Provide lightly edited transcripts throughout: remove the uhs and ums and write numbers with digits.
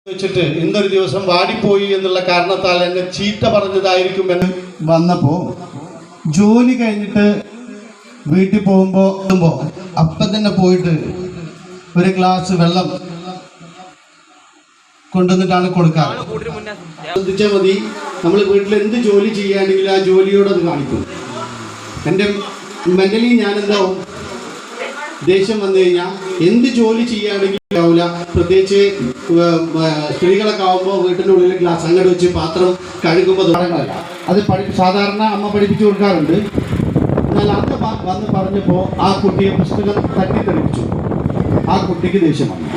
വെച്ചിട്ട് ഇന്നൊരു ദിവസം വാടിപ്പോയി എന്നുള്ള കാരണത്താൽ എന്നെ ചീത്ത പറഞ്ഞതായിരിക്കും എന്ന് വന്നപ്പോൾ ജോലി കഴിഞ്ഞിട്ട് വീട്ടിൽ പോകുമ്പോൾ അപ്പം തന്നെ പോയിട്ട് ഒരു ഗ്ലാസ് വെള്ളം കൊണ്ടുവന്നിട്ടാണ് കൊടുക്കാറ്. ശ്രദ്ധിച്ചാൽ മതി, നമ്മൾ വീട്ടിൽ എന്ത് ജോലി ചെയ്യുകയാണെങ്കിലും ആ ജോലിയോട് അത് കാണിക്കും. എൻ്റെ മെൻ്റലി ഞാനെന്താവും, ദേഷ്യം വന്നു കഴിഞ്ഞാൽ എന്ത് ജോലി ചെയ്യുകയാണെങ്കിലും ആവില്ല. പ്രത്യേകിച്ച് സ്ത്രീകളൊക്കെ ആവുമ്പോൾ വീട്ടിൻ്റെ ഉള്ളിൽ ഗ്ലാസ് അങ്ങോട്ട് വെച്ച് പാത്രം കഴുകുമ്പോൾ തുടങ്ങല്ല. അത് സാധാരണ അമ്മ പഠിപ്പിച്ചു കൊടുക്കാറുണ്ട്. എന്നാൽ അന്ന് വന്ന് പറഞ്ഞപ്പോൾ ആ കുട്ടിയെ പുസ്തകം തട്ടിത്തെറിപ്പിച്ചു. ആ കുട്ടിക്ക് ദേഷ്യം വന്നു.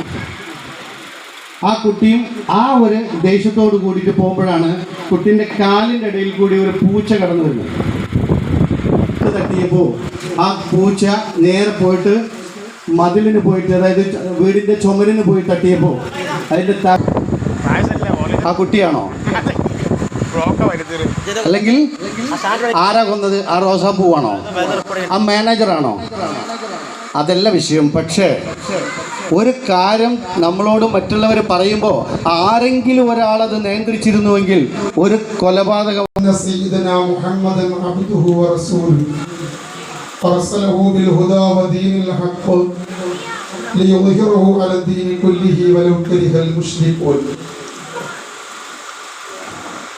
ആ കുട്ടിയും ആ ഒരു ദേഷ്യത്തോട് കൂടിയിട്ട് പോകുമ്പോഴാണ് കുട്ടീൻ്റെ കാലിൻ്റെ ഇടയിൽ കൂടി ഒരു പൂച്ച കടന്നു വരുന്നത്. തട്ടിയപ്പോൾ ആ പൂച്ച നേരെ പോയിട്ട് മതിലിന് പോയിട്ട്, അതായത് വീടിൻ്റെ ചുമരിന് പോയി തട്ടിയപ്പോൾ അതിൻ്റെ ആ കുട്ടിയാണോ അല്ലെങ്കിൽ ആരാ കൊന്നത്? ആ റോസാപ്പൂവാണോ? ആ മാനേജറാണോ? അതല്ല വിഷയം. പക്ഷേ ഒരു കാര്യം നമ്മളോട് മറ്റുള്ളവർ പറയുമ്പോൾ ആരെങ്കിലും ഒരാളത് നിയന്ത്രിച്ചിരുന്നുവെങ്കിൽ ഒരു കൊലപാതകം.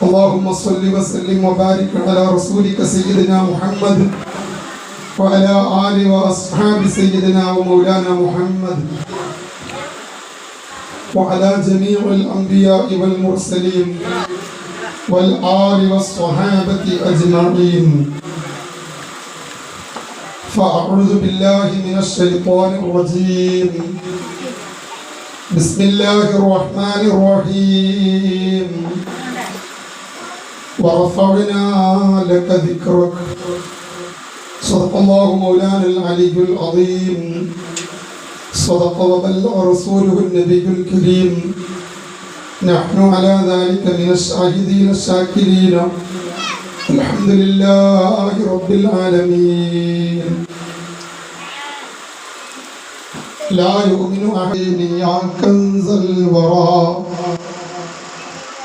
اللهم صل وسلم وبارك على رسولك سيدنا محمد وعلى آله وأصحاب سيدنا ومولانا محمد وعلى جميع الأنبياء والمرسلين والآل والصحابة أجمعين. فأعوذ بالله من الشيطان الرجيم. بسم الله الرحمن الرحيم. ورفعنا لك ذكرك. صدق الله مولانا العلي العظيم. صدق وبلغ رسوله النبي الكريم. نحن على ذلك من الشاهدين الشاكرين. الحمد لله رب العالمين. لا يؤمن أحد يا كنز الورى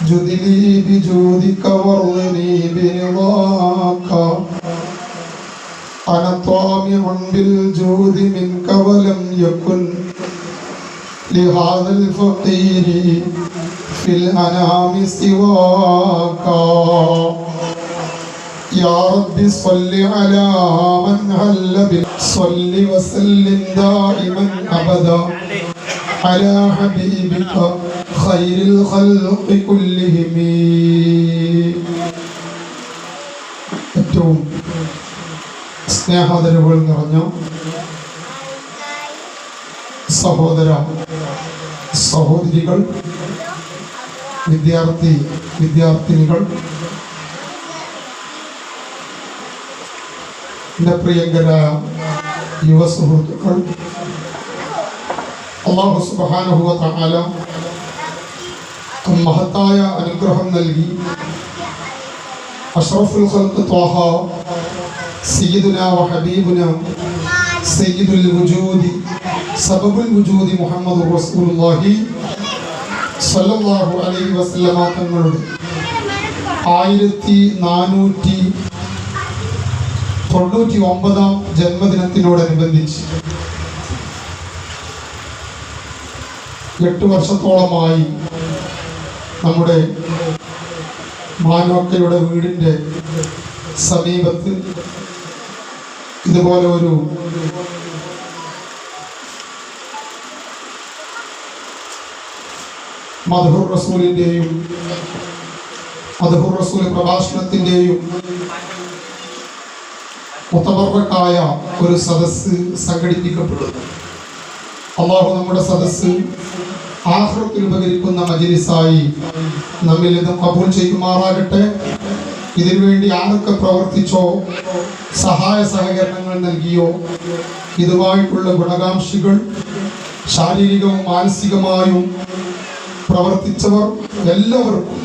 جد لي بجودك وارضني برضاك. أنا طامع بالجود منك ولم يكن لهذا الفقير في الأنام سواك. يا رب صل على من هل صل وسلم دائما أبدا على حبيبك خير الخلق كلهم. ഏറ്റവും സ്നേഹാദരവുകൾ നിറഞ്ഞ സഹോദര സഹോദരികൾ, വിദ്യാർത്ഥിനികൾ, എൻ്റെ പ്രിയങ്കരായ യുവ സുഹൃത്തുക്കൾ, അല്ലാഹു സുബ്ഹാനഹു വ തആല മഹത്തായ അനുഗ്രഹം നൽകി അഷ്റഫുൽ ഖൽഖ് ത്വാഹ സയ്യിദുനാ വ ഹബീബുനാ സയ്യിദുൽ വജൂദി സബബുൽ വജൂദി മുഹമ്മദുർ റസൂലുള്ളാഹി സ്വല്ലല്ലാഹു അലൈഹി വസല്ലമ തങ്ങളുടെ 1499 ജന്മദിനത്തിനോടനുബന്ധിച്ച് 8 വർഷത്തോളമായി നമ്മുടെ മാനോക്കയുടെ വീടിൻ്റെ സമീപത്ത് ഇതുപോലെ ഒരു മദ്ഹുർ റസൂലിൻ്റെയും മദ്ഹുർ റസൂൽ പ്രഭാഷണത്തിൻ്റെയും മുതബറക്കായ ഒരു സദസ്സ് സംഘടിപ്പിക്കപ്പെടുന്നു. അല്ലാഹു നമ്മുടെ സദസ്സ് ആഖിറത്തിൽ ഉപകരിക്കുന്ന മജ്ലിസായി നമ്മിൽ നിന്ന് കബൂൽ ചെയ്യുമാറാകട്ടെ. ഇതിനുവേണ്ടി ആരൊക്കെ പ്രവർത്തിച്ചോ, സഹായ സഹകരണങ്ങൾ നൽകിയോ, ഇതുമായിട്ടുള്ള ഗുണകാംക്ഷികൾ, ശാരീരികവും മാനസികമായും പ്രവർത്തിച്ചവർ എല്ലാവർക്കും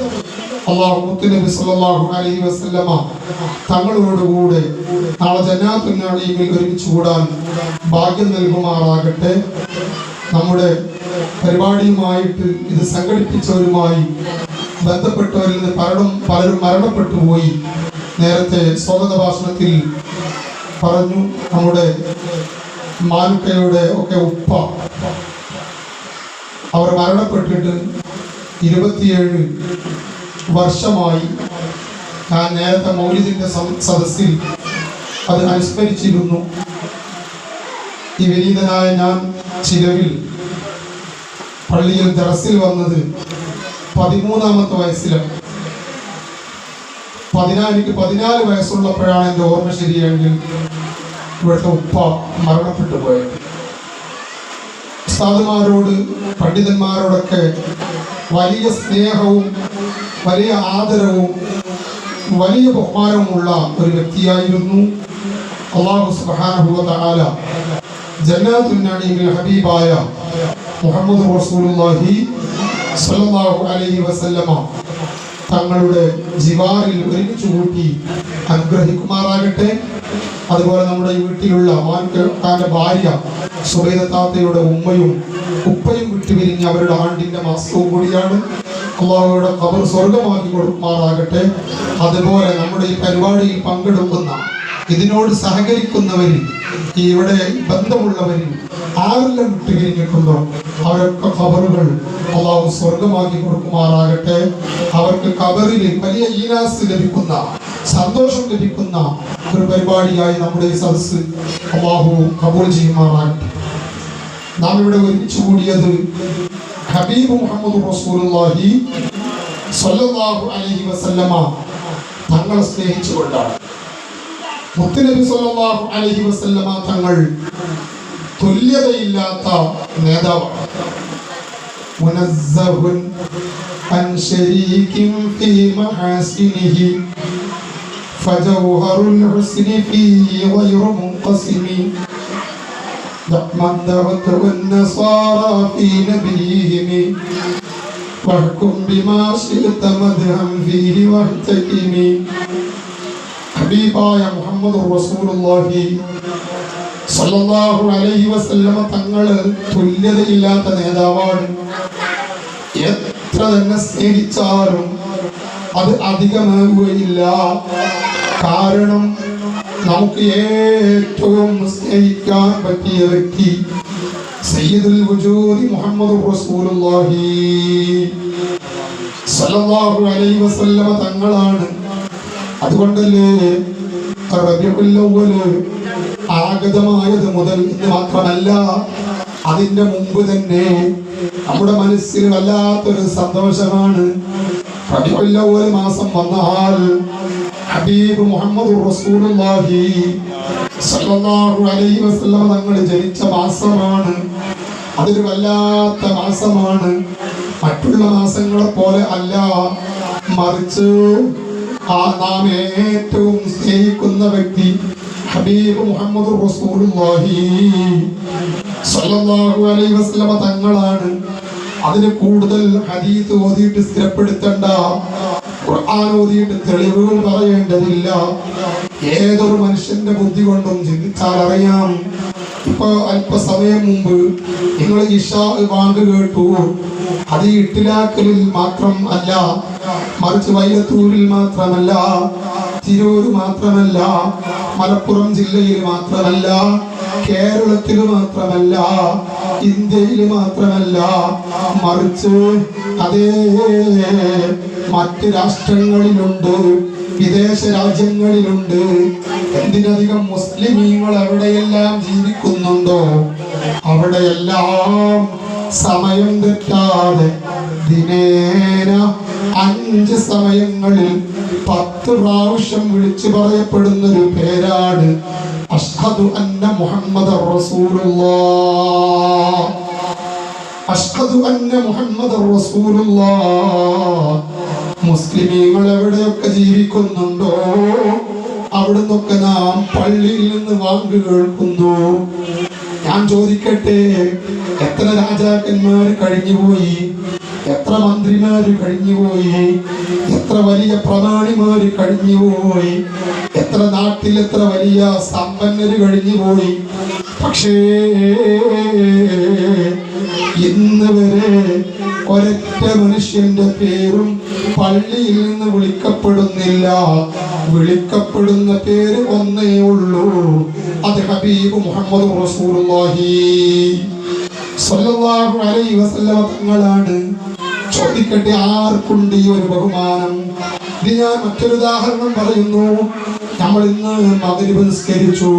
അല്ലാഹു മുത്തുനബി സല്ലല്ലാഹു അലൈഹി വസല്ലമ തങ്ങളോടുകൂടെ നാളെ ജന്നാത്തുൽ നഈമിൽ ഒരുമിച്ച് കൂടാൻ ഭാഗ്യം നൽകുമാറാകട്ടെ. നമ്മുടെ പരിപാടിയുമായിട്ട് ഇത് സംഘടിപ്പിച്ചവരുമായി ബന്ധപ്പെട്ടവരിൽ നിന്ന് പലരും മരണപ്പെട്ടു പോയി. നേരത്തെ സ്വാഗത ഭാഷണത്തിൽ പറഞ്ഞു, നമ്മുടെ മാനുക്കയുടെ ഒക്കെ ഉപ്പ അവർ മരണപ്പെട്ടിട്ട് 27 വർഷമായി. ഞാൻ നേരത്തെ മൗലിദിന്റെ സദസ്സിൽ അത് അനുസ്മരിച്ചിരുന്നു. ഈ വിനീതനായ ഞാൻ ചിലവിൽ പള്ളിയിൽ ദറസിൽ വന്നത് 13-ാമത്തെ വയസ്സിലാണ്. എനിക്ക് 14 വയസ്സുള്ളപ്പോഴാണ് എൻ്റെ ഓർമ്മ ശരിയെങ്കിൽ ഇവിടുത്തെ ഉപ്പ മരണപ്പെട്ടു പോയത്. ഉസ്താദുമാരോട് പണ്ഡിതന്മാരോടൊക്കെ വലിയ സ്നേഹവും വലിയ ആദരവും വലിയ ബഹുമാനവുമുള്ള ഒരു വ്യക്തിയായിരുന്നു. അല്ലാഹു സുബ്ഹാനഹു വ തആല ജന്നാത്തുൻ നഈമിൽ ഹബീബായ മുഹമ്മദ് റസൂലുള്ളാഹി സ്വല്ലല്ലാഹു അലൈഹി വസല്ലമ തങ്ങളുടെ ജിവാറിൽ ഒരുമിച്ച് കൂട്ടി അനുഗ്രഹിക്കുമാറാകട്ടെ. അതുപോലെ നമ്മുടെ ഈ വീട്ടിലുള്ള തന്റെ ഭാര്യ സുബൈദ താത്തയുടെ ഉമ്മയും ഉപ്പയും വിട്ടുപിരിഞ്ഞ് അവരുടെ ആണ്ടിന്റെ മാസവും കൂടിയാണ്. അള്ളാഹുയുടെ ഖബർ സ്വർഗമാക്കി കൊടുക്കുമാറാകട്ടെ. അതുപോലെ നമ്മുടെ ഈ പരിപാടിയിൽ പങ്കെടുക്കുന്ന, ഇതിനോട് സഹകരിക്കുന്നവരിൽ, ഇവിടെ ബന്ധമുള്ളവരിൽ ആരെല്ലാം വിട്ടുപിരിഞ്ഞിട്ടുണ്ടോ അവരൊക്കെ ഖബറുകൾ അള്ളാഹു സ്വർഗമാക്കി കൊടുക്കുമാറാകട്ടെ. അവർക്ക് ഖബറിൽ വലിയ ഈനാസ് ലഭിക്കുന്ന, സന്തോഷം ലഭിക്കുന്ന ഒരു പരിപാടിയായി നമ്മുടെ ഈ സദസ്സ് അള്ളാഹു കബൂൽ ചെയ്യുമാറാകട്ടെ. നാം ഇവിടെ ഒരുമിച്ച് കൂടിയത് ഹബീബ് മുഹമ്മദ് റസൂലുള്ളാഹി സ്വല്ലല്ലാഹു അലൈഹി വസല്ലമ തങ്ങളെ സ്നേഹിച്ചുകൊണ്ടാണ്. മുത്തുനബി സ്വല്ലല്ലാഹു അലൈഹി വസല്ലമ തങ്ങൾ തുല്യതയില്ലാത്ത നേതാവാണ്. മുനസ്സഹുൻ അൻ ശരീകിൻ ഫീ മഹാസിനിഹി ഫജൗഹറുൽ ഹുസ്നി ഫീഹി ഗൈറു മുൻഖസിമി ദഅ്മദഅതു النصارى في نبيهم واحكم بما شئت مدحا فيه واحتكم. ഹബീബായ മുഹമ്മദ് റസൂലുള്ളാഹി സ്വല്ലല്ലാഹു അലൈഹി വസല്ലമ തങ്ങൾ തുല്യതയില്ലാത്ത നേതാവാണ്. എത്ര തന്നെ സ്നേഹിച്ചാലും അത് അധികമാവുകയില്ല. കാരണം നമുക്ക് ഏറ്റവും സ്നേഹിക്കാൻ പറ്റിയ വ്യക്തി സയ്യിദുൽ വജൂദി മുഹമ്മദ് റസൂലുള്ളാഹി സ്വല്ലല്ലാഹു അലൈഹി വസല്ലമ തങ്ങളാണ്. അതുകൊണ്ടല്ലേ റബീഉൽ അവ്വൽ ആഗതമായത് മുതൽ ഇന്ന് മാത്രമല്ല, അതിന്റെ മുമ്പ് തന്നെ നമ്മുടെ മനസ്സിൽ വല്ലാത്തൊരു സന്തോഷമാണ്. റബീഉൽ അവ്വൽ മാസം വന്നാൽ ഹബീബ് മുഹമ്മദ് റസൂലുള്ളാഹി സ്വല്ലല്ലാഹു അലൈഹി വസല്ലം തങ്ങൾ ജനിച്ച മാസമാണ്. അതൊരു വല്ലാത്ത മാസമാണ്. മറ്റുള്ള മാസങ്ങളെ പോലെ അല്ല, മറിച്ച് നാം ഏറ്റവും സ്നേഹിക്കുന്ന വ്യക്തി ഹബീബ് മുഹമ്മദ് റസൂലുള്ളാഹി സ്വല്ലല്ലാഹു അലൈഹി വസല്ലം തങ്ങളാണ്. അതിന് കൂടുതൽ ഹദീസ് ഓതിയിട്ട് സ്ഥിരപ്പെടുത്തേണ്ട, ഖുർആൻ ഓതിയിട്ട് തെളിവുകൾ പറയേണ്ടതില്ല. ഏതൊരു മനുഷ്യന്റെ ബുദ്ധി കൊണ്ടും ചിന്തിച്ചാൽ അറിയാം. ഇപ്പൊ അല്പസമയം മുമ്പ് നിങ്ങൾ ഇശാ ബാങ്ക് കേട്ടു. അത് ഇട്ടിലാക്കലിൽ മാത്രം അല്ല, മറിച്ച് വൈലത്തൂരിൽ മാത്രമല്ല, തിരൂർ മാത്രമല്ല, മലപ്പുറം ജില്ലയിൽ മാത്രമല്ല, കേരളത്തിൽ മാത്രമല്ല, ഇന്ത്യയിൽ മാത്രമല്ല, മറിച്ച് അതേ മറ്റ് രാഷ്ട്രങ്ങളിലുണ്ട്, വിദേശ രാജ്യങ്ങളിലുണ്ട്. എന്തിനധികം മുസ്ലിമീങ്ങൾ എവിടെയെല്ലാം ജീവിക്കുന്നുണ്ടോ അവിടെയെല്ലാം സമയം തെറ്റാതെ ദിനേന 5 സമയങ്ങളിൽ 10 പ്രാവശ്യം വിളിച്ചു പറയപ്പെടുന്നൊരു പേരാണ് അഷ്ഹദു അന്ന മുഹമ്മദർ റസൂലുള്ളാഹ്. അഷ്ഹദു അന്ന മുഹമ്മദർ റസൂലുള്ളാഹ്. മുസ്ലിമീങ്ങൾ എവിടെയൊക്കെ ജീവിക്കുന്നുണ്ടോ അവിടുന്നൊക്കെ നാം പള്ളിയിൽ നിന്ന് വാങ്ക് കേൾക്കുന്നു. ഞാൻ ചോദിക്കട്ടെ, എത്ര രാജാക്കന്മാർ കഴിഞ്ഞുപോയി, എത്ര മന്ത്രിമാര് കഴിഞ്ഞുപോയി, എത്ര വലിയ പ്രമാണിമാര് കഴിഞ്ഞുപോയി, എത്ര നാട്ടിൽ എത്ര വലിയ സമ്പന്നര് കഴിഞ്ഞുപോയി. പക്ഷേ ഇന്ന് വരെ ഒരൊറ്റ മനുഷ്യന്റെ പേരും പള്ളിയിൽ നിന്ന് വിളിക്കപ്പെടുന്നില്ല. വിളിക്കപ്പെടുന്ന പേര് ഒന്നേ ഉള്ളൂ, അത് ഹബീബ് മുഹമ്മദ് റസൂലുള്ളാഹി സ്വല്ലല്ലാഹു അലൈഹി വസല്ലം തങ്ങളാണ്. ചോദിക്കട്ടെ, ആർക്കുണ്ട് ഈ ഒരു ബഹുമാനം? ഇത് ഞാൻ മറ്റൊരു ഉദാഹരണം പറയുന്നു. നമ്മൾ ഇന്ന് മഗ്‌രിബ് നിസ്കരിച്ചു.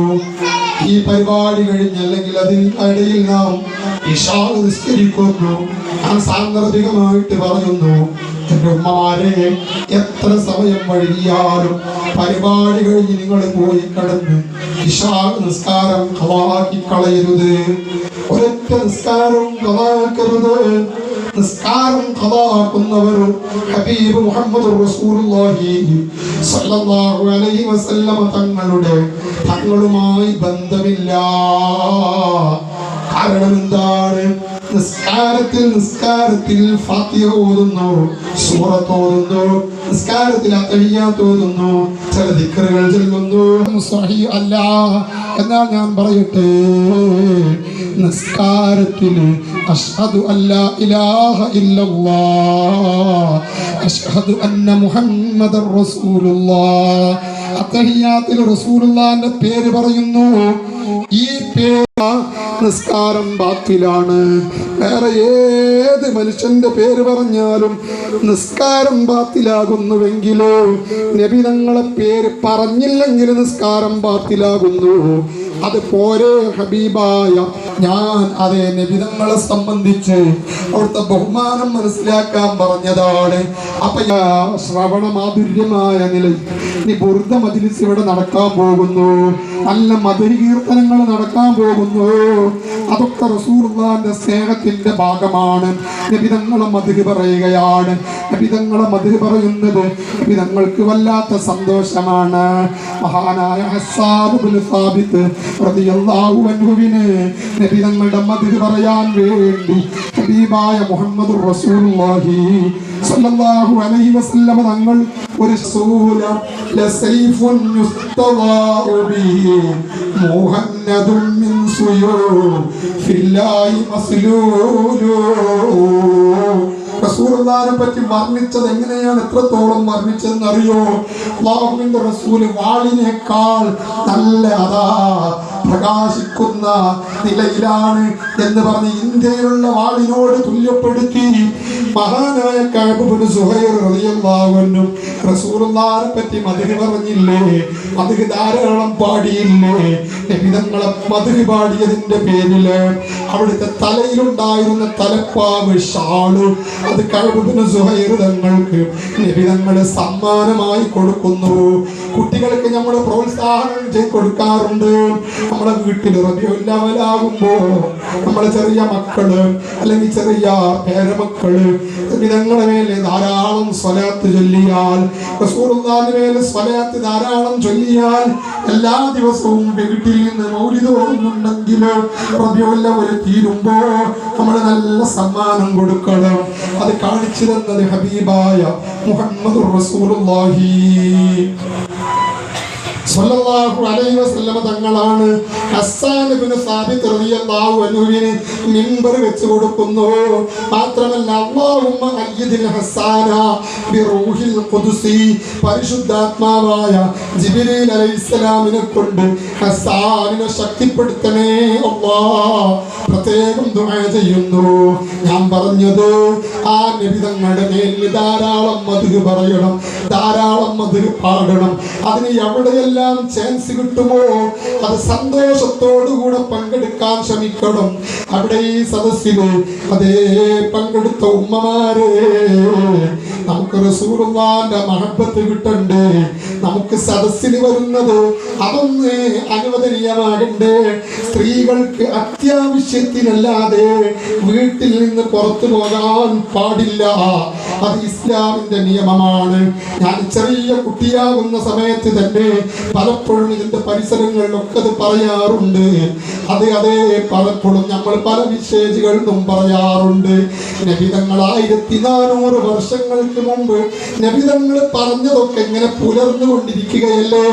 ഈ പരിപാടി കഴിഞ്ഞ് അല്ലെങ്കിൽ അതിനിടയിൽ നാം ഇശാ നിസ്കരിക്കുന്നു. ഞാൻ സാന്ദർഭികമായിട്ട് പറയുന്നു, എൻ്റെ ഉമ്മമാരെ, എത്ര സമയം വൈകിയാലും പരിപാടി കഴിഞ്ഞ് നിങ്ങൾ പോയി കിടന്ന് ഇശാ നിസ്കാരം ഖളാക്കി കളയരുത്. ഒരൊറ്റ നിസ്കാരം ഖളാക്കരുത്. നിസ്കാരം ഖളാക്കുന്നവർ ഹബീബ് മുഹമ്മദ് റസൂലുള്ളാഹി സ്വല്ലല്ലാഹു അലൈഹി വസല്ലം തങ്ങളുമായി ബന്ധമില്ല. കാരണം എന്താണ്? നിസ്കാരത്തിൽ ഫാത്തിഹ ഓതുന്നു, സൂറത്ത് ഓതുന്നു, നിസ്കാരത്തിൽ അത്തഹിയ്യാത്ത് ഓതുന്നു, ചില ദിക്റുകൾ ചൊല്ലുന്നു. സ്വഹീഹ് അല്ല. എന്നാൽ ഞാൻ പറയട്ടെ, നിസ്കാരത്തിൽ അഷ്ഹദു അല്ലാ ഇലാഹ ഇല്ലല്ലാഹ് അഷ്ഹദു അന്ന മുഹമ്മദർ റസൂലുള്ളാഹ്, അത്തഹിയ്യാത്തിൽ റസൂലുള്ളാഹിന്റെ പേര് പറയുന്നു. ഈ പേര് നിസ്കാരം ബാത്തിലാണ്. വേറെ ഏത് മനുഷ്യന്റെ പേര് പറഞ്ഞാലും നിസ്കാരം ബാത്തിലാകുന്നുവെങ്കിലോ, നബി തങ്ങളെ പേര് പറഞ്ഞില്ലെങ്കിൽ നിസ്കാരം ബാത്തിലാകുന്നു. അതുപോലെ ഹബീബായ ഞാൻ അതേ നബി തങ്ങളെ സംബന്ധിച്ച് അവിടുത്തെ ബഹുമാനം മനസ്സിലാക്കാൻ പറഞ്ഞതാണ്. അപ്പൊ ശ്രവണ മാധുര്യമായ നിലയിൽ നീ ബുർദ മജ്‌ലിസ് ഇവിടെ നടക്കാൻ പോകുന്നു, നല്ല മദ്ഹ് കീർത്തനങ്ങൾ നടക്കാൻ പോകുന്നു. അതൊക്കെ റസൂലുള്ളാഹിന്റെ സ്നേഹത്തിന്റെ ഭാഗമാണ്. നബി തങ്ങളെ മദ്ഹ് പറയുകയാണ്. നബി തങ്ങളെ മദ്ഹ് പറയുന്നത് നബി തങ്ങൾക്ക് വല്ലാത്ത സന്തോഷമാണ്. മഹാനായ ഹസ്സാൻ ഇബ്നു സാബിത്ത് റളിയല്ലാഹു അൻഹുവിനെ നബി തങ്ങളുടെ മദ്ഹ് പറയാൻ വേണ്ടി ഹബീബായ മുഹമ്മദ് റസൂലുള്ളാഹി സ്വല്ലല്ലാഹു അലൈഹി വസല്ലം തങ്ങൾ ഒരു റസൂല ലസൈഫുൻ യുസ്തവാഉ ബിഹി മുഹന്നദുൻ മിൻ സുയൂഫില്ലാഹി മസ്ലൂലു. റസൂലുള്ളാഹിനെ പറ്റി വർണ്ണിച്ചത് എങ്ങനെയാണ്, എത്രത്തോളം വർണ്ണിച്ചതെന്ന് അറിയോ? അല്ലാഹുവിന്റെ റസൂല് വാളിനേക്കാൾ നല്ല അതാ പ്രകാശിക്കുന്ന നിലയിലാണ് എന്ന് പറഞ്ഞ് ഇന്ത്യയിലുള്ള വാളിനോട് തുല്യപ്പെടുത്തി മഹാനായ കഅബ് ഇബ്നു സുഹൈർ റളിയല്ലാഹു അൻഹു റസൂലുള്ളാഹിനെ പറ്റി മദ്ഹ് പറഞ്ഞില്ലേ? മദ്ഹ് ധാരാളം പാടിയില്ലേ? നബി തങ്ങളെ മദ്ഹ് പാടിയതിന്റെ പേരില് അവിടുത്തെ തലയിലുണ്ടായിരുന്ന തലപ്പാവ് ഷാള് അത് കഅബ് ഇബ്നു സുഹൈർ തങ്ങൾക്ക് നബി തങ്ങളെ സമ്മാനമായി കൊടുക്കുന്നു. കുട്ടികൾക്ക് നമ്മൾ പ്രോത്സാഹനം ചെയ്ത് കൊടുക്കാറുണ്ട്. നമ്മളെ വീട്ടിൽ റബീഉൽ അവ്വലാകുമ്പോ നമ്മളെ ചെറിയ മക്കള് അല്ലെങ്കിൽ ചെറിയ പേരമക്കള് നബിതങ്ങളുടെ മേലെ ധാരാളം സ്വലാത്ത് ചൊല്ലിയാൽ, റസൂലുള്ളാഹിന്റെ മേലെ സ്വലാത്ത് ധാരാളം ചൊല്ലിയാൽ, എല്ലാ ദിവസവും വീട്ടിൽ നിന്ന് മൗലിദ് ഓതുന്നുണ്ടെങ്കിൽ റബീഉൽ അവ്വൽ തീരുമ്പോ നമ്മൾ നല്ല സമ്മാനം കൊടുക്കണം. അത് കാണിച്ചു തന്നത് ഹബീബായ മുഹമ്മദ് റസൂലുള്ളാഹി സ്വല്ലല്ലാഹു അലൈഹി വസല്ലം തങ്ങളാണ്. ഹസ്സാൻ ഇബ്നു സാബിത്ത് റളിയല്ലാഹു അൻഹുവിന് മിമ്പർ വെച്ച് കൊടുക്കുന്നു. മാത്രമല്ല, അല്ലാഹുമ്മ അയ്യിദിൽ ഹസ്സാന ബിറൂഹിൽ ഖുദ്സി, പരിശുദ്ധാത്മാവായ ജിബ്രീൽ അലൈഹിസ്സലാമിനെ കൊണ്ട് ഹസ്സാനിനെ ശക്തിപ്പെടുത്തണേ അല്ലാഹ്, പ്രത്യേകം ദുആ ചെയ്യുന്നു. ഞാൻ പറഞ്ഞത് ആ നബി തങ്ങളുടെ മേൽ ധാരാളം മദ്ഹ് പറയണം, ധാരാളം മദ്ഹ് പാടണം. അതിന് എവിടെയെല്ലാം ചാൻസ് കിട്ടുമോ അത് സന്തോഷത്തോടുകൂടെ പങ്കെടുക്കാൻ ശ്രമിക്കണം. അവിടെ ഈ സദസ്സില് അതേ പങ്കെടുത്ത ഉമ്മമാരെ, നമുക്ക് റസൂലുള്ളാഹിന്റെ മഹബത്ത് കിട്ടണ്ടേ? നമുക്ക് സദസ്സിൽ വരുന്നത് അതൊന്ന് അനുവദനീയമാകണ്ടേ? സ്ത്രീകൾക്ക് അത്യാവശ്യത്തിനല്ലാതെ വീട്ടിൽ നിന്ന് പുറത്തു പോകാൻ പാടില്ല. അത് ഇസ്ലാമിന്റെ നിയമമാണ്. ഞാൻ ചെറിയ കുട്ടിയാകുന്ന സമയത്ത് തന്നെ പലപ്പോഴും ഇതിന്റെ പരിസരങ്ങളിലൊക്കെ അത് പറയാറുണ്ട്. അതേ പലപ്പോഴും നമ്മൾ പല വിശേഷികളിലും പറയാറുണ്ട്. നബിതങ്ങൾ 1400 വർഷങ്ങൾക്ക് മുമ്പ് നബിതങ്ങൾ പറഞ്ഞതൊക്കെ ഇങ്ങനെ പുലർന്നുകൊണ്ടിരിക്കുകയല്ലേ?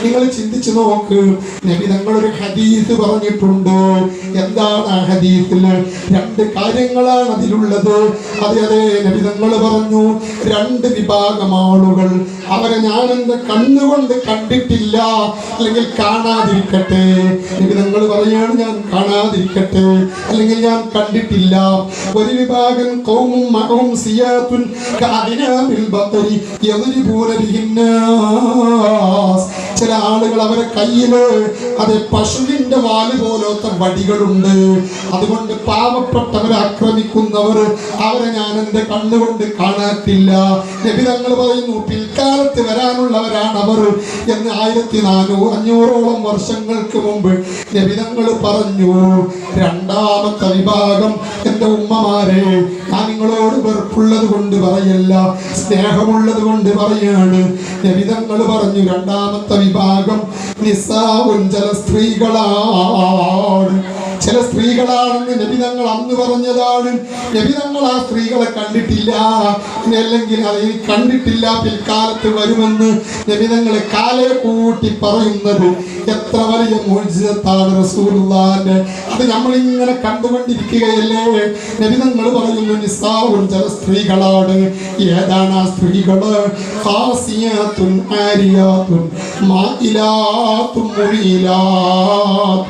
നിങ്ങൾ ചിന്തിച്ചു നോക്ക്. നബിതങ്ങൾ ഒരു ഹദീസ് പറഞ്ഞിട്ടുണ്ട്. എന്താണ് ആ ഹദീസിൽ? 2 കാര്യങ്ങളാണ് അതിലുള്ളത്. അതെ നബിതങ്ങൾ പറഞ്ഞു, 2 വിഭാഗം ആളുകൾ, അവരെ ഞാൻ എന്റെ കണ്ണുകൊണ്ട് കണ്ടിട്ടില്ല, അല്ലെങ്കിൽ കാണാതിരിക്കട്ടെ. നബിതങ്ങൾ പറയാണ്, ഞാൻ കാണാതിരിക്കട്ടെ, അല്ലെങ്കിൽ ഞാൻ കണ്ടിട്ടില്ല. ഒരു വിഭാഗം ഖൗമും മഅഹും സിയാത്തുൻ കഅദിനാമിൽ ബഖരി യദ്രിബൂന ബിഹിന്നാസ്. ചില ആളുകൾ അവരെ കയ്യില് അതെ പശുവിന്റെ വാല് പോലത്തെ വടികളുണ്ട്. അതുകൊണ്ട് പാവപ്പെട്ടവരെ ആക്രമിക്കുന്നവർ, അവരെ ഞാൻ എന്റെ കണ്ണുകൊണ്ട് കാണാത്തില്ല. നബി തങ്ങൾ പറയുന്നു, പിൽക്കാലത്ത് വരാനുള്ളവരാണ് അവർ എന്ന് 1400-500ഓളം വർഷങ്ങൾക്ക് മുമ്പ് നബി തങ്ങൾ പറഞ്ഞു. 2ാമത്തെ വിഭാഗം, എൻ്റെ ഉമ്മമാരെ, ഞാൻ നിങ്ങളോട് വെറുപ്പുള്ളത് കൊണ്ട് പറയല്ല, സ്നേഹമുള്ളത് കൊണ്ട് പറയാണ്. നബി തങ്ങൾ പറഞ്ഞു, 2ാമത്തെ വിഭാഗം നിസാഉൻ, ചില സ്ത്രീകളാണ്. ചില സ്ത്രീകളാണെന്ന് നബി തങ്ങൾ അന്ന് പറഞ്ഞതാണ്. നബി തങ്ങൾ ആ സ്ത്രീകളെ കണ്ടിട്ടില്ല, അല്ലെങ്കിൽ അത് കണ്ടിട്ടില്ല, പിൽക്കാലത്ത് വരുമെന്ന് നബി തങ്ങളെ കാലെ കൂട്ടി പറയുന്നത് എത്ര വലിയ മുഅ്ജിസത്താണ് റസൂലുള്ളാഹിന്റെ. അത് നമ്മളിങ്ങനെ കണ്ടുകൊണ്ടിരിക്കുകയല്ലേ? നബി തങ്ങൾ പറയുന്നു, നിസാഉൻ, ചില സ്ത്രീകളാണ്. ഏതാണ് ആ സ്ത്രീകള്? ഖാസിയാത്തുൻ ആരിയാത്തുൻ മാഇലാത്തുൻ മുരീലാത്ത്.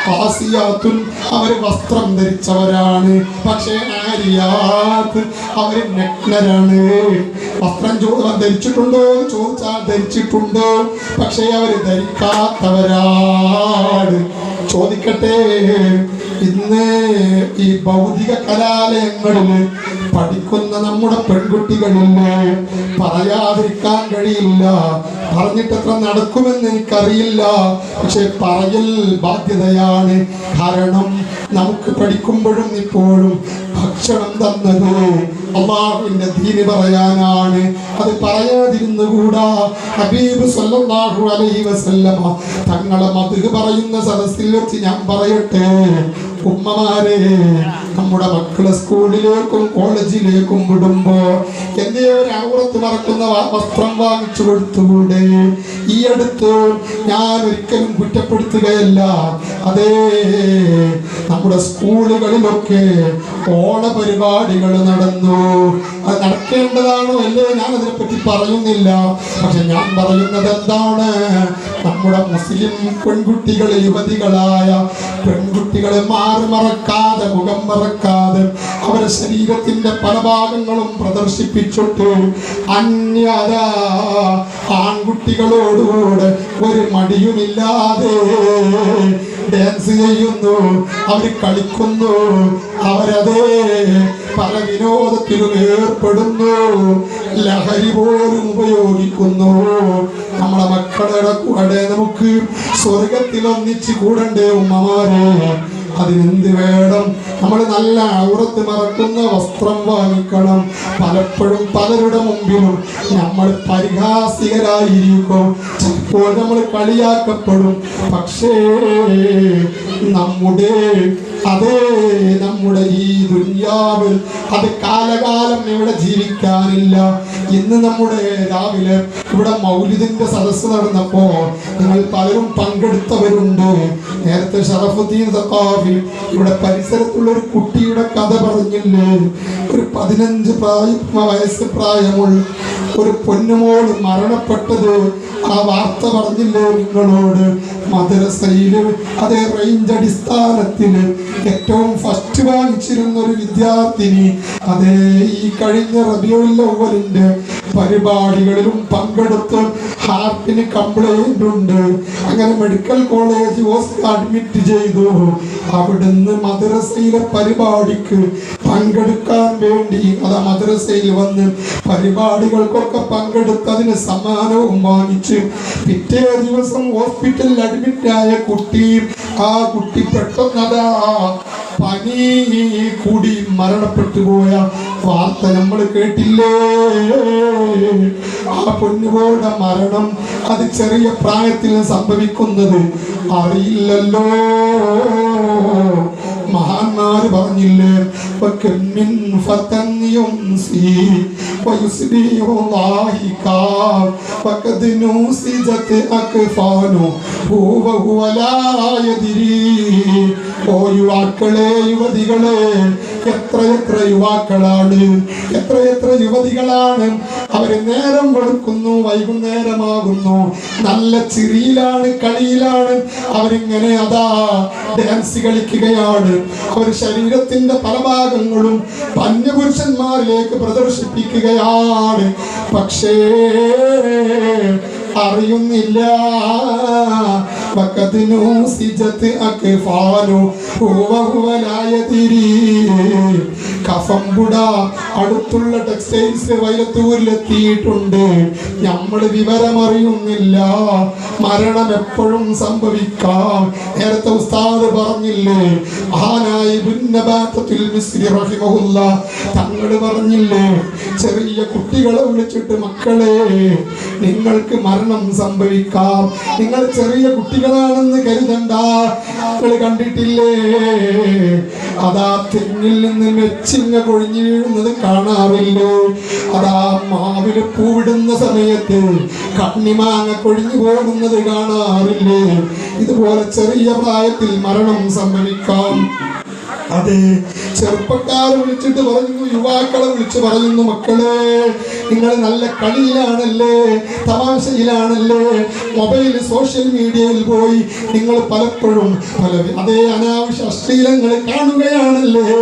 ഖാസിയാത്തുൻ, അവർ വസ്ത്രം ധരിച്ചവരാണ്, പക്ഷേ ആരിയാത്ത്, അവർ നഗ്നരാണ്. വസ്ത്രം ധരിച്ചിട്ടുണ്ടോ എന്ന് ചോദിച്ചാൽ ധരിച്ചിട്ടുണ്ട്, പക്ഷേ അവർ ധരിക്കാത്തവരാണ്. ചോദിക്കട്ടെ, ഇന്ന് ഈ ഭൗതിക കലാലയങ്ങളിൽ പഠിക്കുന്ന നമ്മുടെ പെൺകുട്ടികളില്ലേ, പറയാതിരിക്കാൻ കഴിയില്ല. പറഞ്ഞിട്ടെത്ര നടക്കുമെന്ന് എനിക്കറിയില്ല, പക്ഷെ പറയൽ ബാധ്യതയാണ്. കാരണം നമുക്ക് പഠിക്കുമ്പോഴും ഇപ്പോഴും ഭക്ഷണം തന്നത് അല്ലാഹുവിന്റെ ദീന് പറയാനാണ്. അത് പറയാതിരുന്നുകൂടാ. ഹബീബ് സല്ലല്ലാഹു അലൈഹി വസല്ലമ തങ്ങളെ മദ്ഹ് പറയുന്ന സദസ്സിൽ വെച്ച് ഞാൻ പറയട്ടെ, ഉമ്മമാരെ, നമ്മുടെ മക്കളെ സ്കൂളിലേക്കും കോളേജിലേക്കും വിടുമ്പോ എന്തേ ഒരു ഔറത്ത് മറക്കുന്ന വസ്ത്രം വാങ്ങിച്ചു കൊടുത്തുകൂടെ? ഈ അടുത്ത് ഞാൻ ഒരിക്കലും കുറ്റപ്പെടുത്തുകയല്ല. അതേ, നമ്മുടെ സ്കൂളുകളിലൊക്കെ ഓണ പരിപാടികൾ നടന്നു. അത് നടക്കേണ്ടതാണോ അല്ലേ? ഞാൻ അതിനെപ്പറ്റി പറയുന്നില്ല. പക്ഷെ ഞാൻ പറയുന്നത് എന്താണ്, നമ്മുടെ മുസ്ലിം പെൺകുട്ടികൾ, യുവതികളായ പെൺകുട്ടികളെ മറക്കാതെ, മുഖം മറക്കാതെ, അവരുടെ ശരീരത്തിന്റെ പല ഭാഗങ്ങളും പ്രദർശിപ്പിച്ചിട്ട് അന്യത ആൺകുട്ടികളോടുകൂടെ ഒരു മടിയുമില്ലാതെ ഡാൻസ് ചെയ്യുന്നു, അവർ കളിക്കുന്നു, അവരതേ പല വിനോദത്തിലും ഏർപ്പെടുന്നു, ലഹരി പോലും ഉപയോഗിക്കുന്നു. നമ്മളെ മക്കളുടെ കൂടെ നമുക്ക് സ്വർഗത്തിൽ ഒന്നിച്ച് കൂടണ്ടേ ഉമ്മമാരെ? അതിനെന്ത് വേണം? നമ്മൾ നല്ല ഔറത്ത് മറക്കുന്ന വസ്ത്രം വാങ്ങിക്കണം. പലപ്പോഴും പലരുടെ മുമ്പിലും നമ്മൾ പരിഹാസികരായിരിക്കും, ചിലപ്പോൾ നമ്മൾ കളിയാക്കപ്പെടും. പക്ഷേ നമ്മുടെ ഈ ദുനിയാവിൽ അത് കാലകാലം ഇവിടെ ജീവിക്കാനില്ല. ഇന്ന് നമ്മുടെ രാവിലെ ഇവിടെ മൗലിദിന്റെ സദസ്സ് നടന്നപ്പോ നിങ്ങൾ പലരും പങ്കെടുത്തവരുണ്ട്. നേരത്തെ ഷറഫുദ്ദീൻ സഖാഫി ഇവിടെ പരിസരത്തുള്ള ഒരു കുട്ടിയുടെ കഥ പറഞ്ഞില്ലേ? ഒരു 15 വയസ്സ് പ്രായമുള്ള ഒരു പൊന്നുമോൾ മരണപ്പെട്ടത്, ആ വാർത്ത പറഞ്ഞില്ലേ നിങ്ങളോട്? മദ്രസയില് അതേ റേഞ്ച് അടിസ്ഥാനത്തിൽ ഏറ്റവും ഫസ്റ്റ് വാങ്ങിച്ചിരുന്ന ഒരു വിദ്യാർത്ഥിനി അതേ ഈ കഴിഞ്ഞ റബീഉൽ അവ്വലിന്റെ പരിപാടികളിലും പങ്കെടുത്ത് ഹാർട്ടിന് കംപ്ലൈന്റ് ഉണ്ട്. അങ്ങനെ മെഡിക്കൽ കോളേജ് ഹോസ്പിറ്റൽ അഡ്മിറ്റ് ചെയ്തു. അവിടുന്ന് മദ്രസയിലെ പരിപാടിക്ക് പങ്കെടുക്കാൻ വേണ്ടി അതാ മദ്രസയിൽ വന്ന് പരിപാടികൾക്കൊക്കെ പങ്കെടുത്തതിന് സമ്മാനവും വാങ്ങിച്ച് പിറ്റേ ദിവസം ഹോസ്പിറ്റലിൽ അഡ്മിറ്റായ കുട്ടി, ആ കുട്ടി പെട്ടെന്നതാ പനി കൂടി മരണപ്പെട്ടു പോയ വാർത്ത നമ്മൾ കേട്ടില്ലേ? ആ പൊന്നുപോയുടെ മരണം അത് ചെറിയ പ്രായത്തിൽ സംഭവിക്കുന്നത് അറിയില്ലല്ലോ. മഹാന്മാര് പറഞ്ഞില്ലേ, വകമിൻ ഫതൻ യുംസി വയുസ്ബിഹു ളാഹികാ വഖദ് നൂസിജത് അക്ഫാനു ഹുവ ലാ യദ്രി. ഓ യുവാക്കളെ, യുവതികളെ, എത്ര യുവാക്കളാണ്, എത്ര യുവതികളാണ്. അവര് നേരം വെളുക്കുന്നു, വൈകുന്നേരമാകുന്നു, നല്ല ചിരിയിലാണ്, കളിയിലാണ്. അവരിങ്ങനെ അതാ ഡാൻസ് കളിക്കുകയാണ്. അവർ ശരീരത്തിന്റെ പല ഭാഗങ്ങളും അന്യപുരുഷന്മാരിലേക്ക് പ്രദർശിപ്പിക്കുകയാണ്. പക്ഷേ അറിയുന്നില്ല. കഫംപുട അടുത്തുള്ള ടെക്സ്റ്റൈൽസ് വൈലത്തൂരിലെത്തിയിട്ടുണ്ട്. നമ്മൾ വിവരമറിയുന്നില്ല. മരണം എപ്പോഴും സംഭവിക്കാം. നേരത്തെ ഉസ്താദ് പറഞ്ഞില്ലേ, മഹാനായ ഇബ്നു നബാത്തത്തുൽ മിസ്രി റഹിമഹുല്ലാ തങ്ങൾ പറഞ്ഞില്ലേ, ചെറിയ കുട്ടികളെ വിളിച്ചിട്ട് മക്കളെ, നിങ്ങൾക്ക് മരണം സംഭവിക്കാം. നിങ്ങൾ ചെറിയ കുട്ടികളാണെന്ന് കരുതണ്ട. നിങ്ങൾ കണ്ടിട്ടില്ലേ, അതാ തെങ്ങിൽ നിന്ന് മെച്ചിങ്ങ കൊഴിഞ്ഞു വീഴുന്നത് കാണാറില്ലേ? അതാ മാവില് പൂവിടുന്ന സമയത്ത് കണ്ണിമാങ്ങ കൊഴിഞ്ഞു പോകുന്നത് കാണാറില്ലേ? ഇതുപോലെ ചെറിയ പ്രായത്തിൽ മരണം സംഭവിക്കാം. അതെ, ചെറുപ്പക്കാരെ വിളിച്ചിട്ട് പറയുന്നു, യുവാക്കളെ വിളിച്ച് പറയുന്നു, മക്കളെ, നിങ്ങൾ നല്ല കളിയിലാണല്ലേ, തമാശയിലാണല്ലേ, മൊബൈൽ സോഷ്യൽ മീഡിയയിൽ പോയി നിങ്ങൾ പലപ്പോഴും അതേ അനാവശ്യ അശ്ലീലങ്ങൾ കാണുകയാണല്ലേ.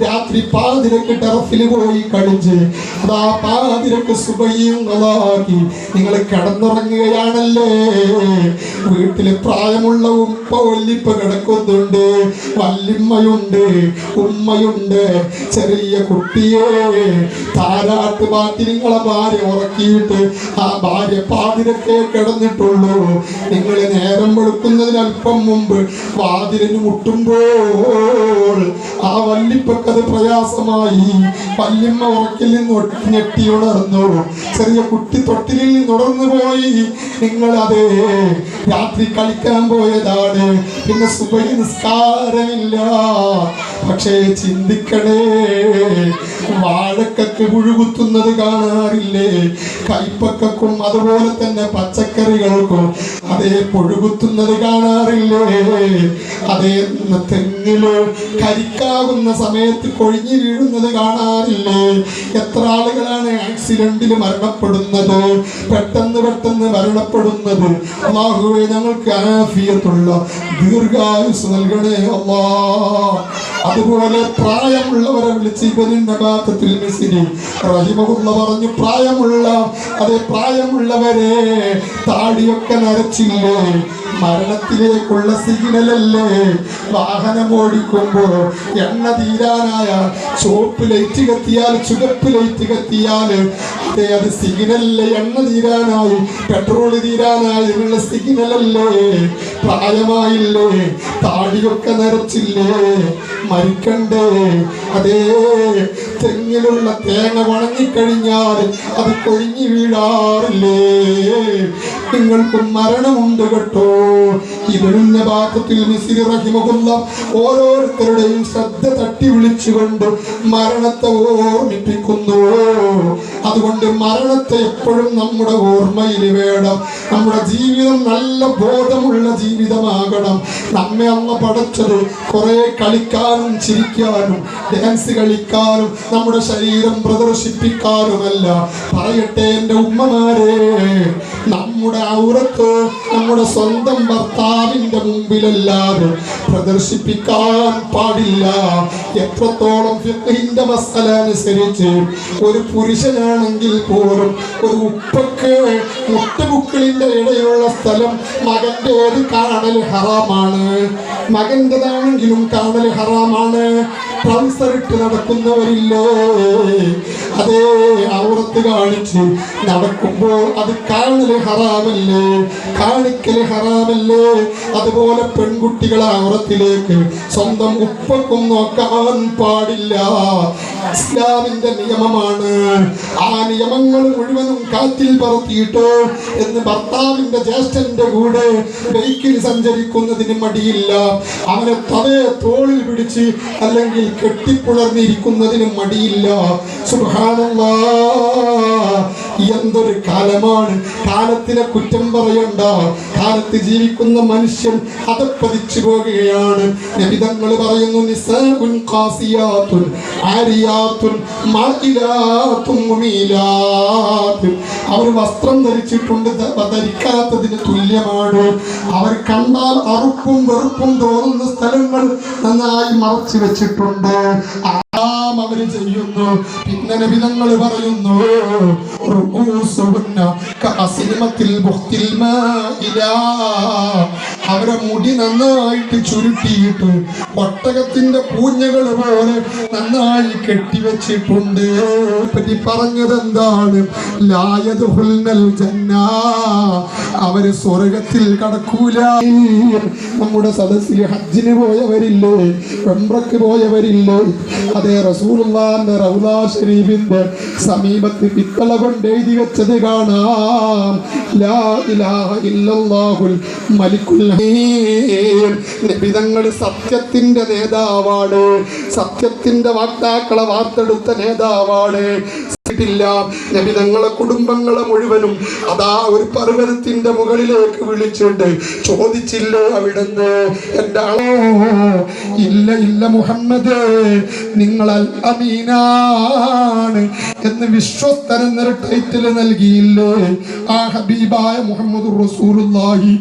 രാത്രി പാതിരക്ക് ടെറഫിൽ പോയി കളിച്ച് അതാ പാതിരക്ക് സുബഹിയും കളാക്കി നിങ്ങൾ കിടന്നുറങ്ങുകയാണല്ലേ. വീട്ടിൽ പ്രായമുള്ള ഉപ്പ വല്ലിപ്പ കിടക്കുന്നുണ്ട്, വല്ലിമ്മയുണ്ട്, ഉമ്മയുണ്ട്. ചെറിയ കുട്ടിയെ താരാട്ട് പാട്ടി നിങ്ങളെ ഭാര്യ ഉറക്കിയിട്ട് ആ ഭാര്യ പാതിരക്കെ കിടന്നിട്ടുള്ളൂ. നിങ്ങൾ നേരം വെളുക്കുന്നതിന് അല്പം മുമ്പ് വാതിലിന് മുട്ടുമ്പോൾ ആ വല്ലിപ്പക്കത് പ്രയാസമായി. വല്യമ്മ ഉറക്കിൽ നിന്ന് ഞെട്ടി ഉണർന്നു. ചെറിയ കുട്ടി തൊട്ടിലിൽ നിന്ന് ഉണർന്നു പോയി. നിങ്ങളത് രാത്രി കളിക്കാൻ പോയതാണ്. പിന്നെ സുബഹി നിസ്കാരമില്ല. പക്ഷേ ചിന്തിക്കണേ, വാഴക്കക്ക് പുഴുകുത്തുന്നത് കാണാറില്ലേ? കൈപ്പക്കും അതുപോലെ തന്നെ പച്ചക്കറികൾക്കും അതേ പുഴുകുത്തുന്നത് കാണാറില്ലേ? അതേ തെങ്ങില് കരിക്കാവുന്ന സമയത്ത് കൊഴിഞ്ഞു വീഴുന്നത് കാണാറില്ലേ? എത്ര ആളുകളാണ് ആക്സിഡന്റിൽ മരണപ്പെടുന്നത്, പെട്ടെന്ന് മരണപ്പെടുന്നത്. അല്ലാഹുവേ, ഞങ്ങൾക്ക് ആഫിയത്തുള്ള ദീർഘായുസ് നൽകണേ അല്ലാഹ്. അതുപോലെ പ്രായമുള്ളവരെ വിളിച്ച് ഇബ്നു നബാത്തത്തുൽ മിസ്രി റഹിമഹുല്ലാ പറഞ്ഞു, പ്രായമുള്ളവരെ താടിയൊക്കെ നരച്ചില്ലേ? മരണത്തിലേക്കുള്ള സിഗ്നലല്ലേ? വാഹനം ഓടിക്കുമ്പോൾ എണ്ണ തീരാനായ ചുവപ്പ് ലൈറ്റ് കത്തിയാൽ, ചുവപ്പ് ലൈറ്റ് കത്തിയാൽ അതെ അത് സിഗ്നലല്ലേ? എണ്ണ തീരാനായി, പെട്രോൾ തീരാനായി ഉള്ള സിഗ്നലല്ലേ? പ്രായമായില്ലേ? താടിയൊക്കെ നരച്ചില്ലേ? മരിക്കണ്ടേ? അതേ, തെങ്ങിലുള്ള തേങ്ങ ഉണങ്ങിക്കഴിഞ്ഞാൽ അത് കൊഴിഞ്ഞു വീഴാറില്ലേ? നിങ്ങൾക്ക് മരണമുണ്ട് കേട്ടോ. ഇബ്നു നബാത്തത്തുൽ മിസ്രി റഹിമഹുല്ലാ ഓരോരുത്തരുടെയും ശ്രദ്ധ തട്ടി വിളിച്ചുകൊണ്ട് മരണത്തെ ഓർമ്മിപ്പിക്കുന്നു. അതുകൊണ്ട് മരണത്തെ എപ്പോഴും നമ്മുടെ ഓർമ്മയിൽ വേണം. നമ്മുടെ ജീവിതം നല്ല ബോധമുള്ള ജീവിതമാകണം. നമ്മെ അമ്മ പടച്ചത് കുറെ കളിക്കാനും ചിരിക്കാനും ഡാൻസ് കളിക്കാനും നമ്മുടെ ശരീരം പ്രദർശിപ്പിക്കാനുമല്ല. പറയട്ടെ എൻ്റെ ഉമ്മമാരെ, നമ്മുടെ ഔറത്ത് നമ്മുടെ സ്വന്തം ഭർത്താവിൻ്റെ മുമ്പിലല്ലാതെ പ്രദർശിപ്പിക്കാൻ പാടില്ല. എത്രത്തോളം ഫിഖ്ഹിന്റെ മസല അനുസരിച്ച് ഒരു പുരുഷനാണ് ആണെങ്കിൽ പോലും ഒരു ഉപ്പക്ക് മുട്ടുമുക്കളിന്റെ ഇടയിലുള്ള സ്ഥലം മകൻ്റേത് കാണൽ ഹറാമാണ്. മകൻ്റെതാണെങ്കിലും കാണൽ ഹറാമാണ്. ട്രൗസർ ഇട്ട് നടക്കുന്നവരില്ലേ, അതേ ഔറത്ത് കാണിച്ച് നടക്കുമ്പോൾ അത് കാണല് ഹറാമല്ലേ, കാണിക്കല് ഹറാമല്ലേ? അതുപോലെ പെൺകുട്ടികളെ ഔറത്തിലേക്ക് സ്വന്തം ഉപ്പക്കും നോക്കാൻ പാടില്ല. ഇസ്ലാമിന്റെ നിയമമാണ്. ആ നിയമങ്ങൾ മുഴുവനും കാറ്റിൽ പറത്തിയിട്ട് എന്ന് ഭർത്താവിന്റെ ജ്യേഷ്ഠന്റെ കൂടെ ബൈക്കിൽ സഞ്ചരിക്കുന്നതിന് മടിയില്ല. അവനെ തലേ തോളിൽ പിടിച്ച് അല്ലെങ്കിൽ കെട്ടിപ്പുളർന്നിരിക്കുന്നതിന് മടിയില്ല. സുബ്ഹാനല്ലാഹ്, എന്തൊരു കാലമാണ്! കാലത്തിനെ കുറ്റം പറയണ്ട. കാലത്ത് ജീവിക്കുന്ന മനുഷ്യൻ അതപ്പതിച്ചു പോകുകയാണ്. നബി തങ്ങൾ പറയുന്നു, നിസാഉൻ ഖാസിയാത്തുൻ ആരിയാത്തുൻ മാഇലാത്തുൻ മുമീലാത്തുൻ. അവർ വസ്ത്രം ധരിച്ചിട്ടുണ്ട്, ധരിക്കാത്തതിന് തുല്യമാണ്. അവർ കണ്ടാൽ അറുപ്പും വെറുപ്പും തോന്നുന്ന സ്ഥലങ്ങൾ നന്നായി മറച്ചു വെച്ചിട്ടുണ്ട്. അവര് ചെയ്യുന്നു. പിന്നെ നബി തങ്ങൾ പറയുന്നു, അവരെ മുടി നന്നായിട്ട് ചുരുട്ടിയിട്ട് ഒട്ടകത്തിന്റെ പൂഞ്ഞകൾ പോലെ നന്നായി കെട്ടിവെച്ചിട്ടുണ്ട്. പറ്റി പറഞ്ഞത് എന്താണ്? ലായദ്ഖുൽനൽ ജന്ന, അവര് സ്വർഗത്തിൽ കടക്കൂല. നമ്മുടെ സദസ്സിൽ ഹജ്ജിന് പോയവരില്ലേ, ഉംറക്ക് പോയവരില്ലേ, അതേ റസൂലുള്ളാഹിന്റെ റൗള ശരീഫിന്റെ സമീപത്ത് പിത്തള കൊണ്ട് എഴുതി വെച്ചത് കാണാം, ലാ ഇലാഹ ഇല്ലല്ലാഹുൽ മലിക്കുൽ ഹമീദ്. നബി തങ്ങൾ സത്യത്തിന്റെ നേതാവാണ്, സത്യത്തിന്റെ വാക്താക്കളെ വാർത്തെടുത്ത നേതാവാണ്. നബി തങ്ങളെ കുടുംബങ്ങളെ മുഴുവനും അതാ ഒരു പർവ്വതത്തിന്റെ മുകളിലേക്ക് വിളിച്ചിട്ട് ചോദിച്ചില്ലേ അവിടുന്ന്, എൻ്റെ ആളോ? ഇല്ല ഇല്ല മുഹമ്മദ്, നിങ്ങൾ അൽ അമീനാണ് എന്ന് വിശ്വസ്തൻ എന്നൊരു ടൈറ്റിൽ നൽകിയില്ലേ ആ ഹബീബായ മുഹമ്മദുർ റസൂലുള്ളാഹി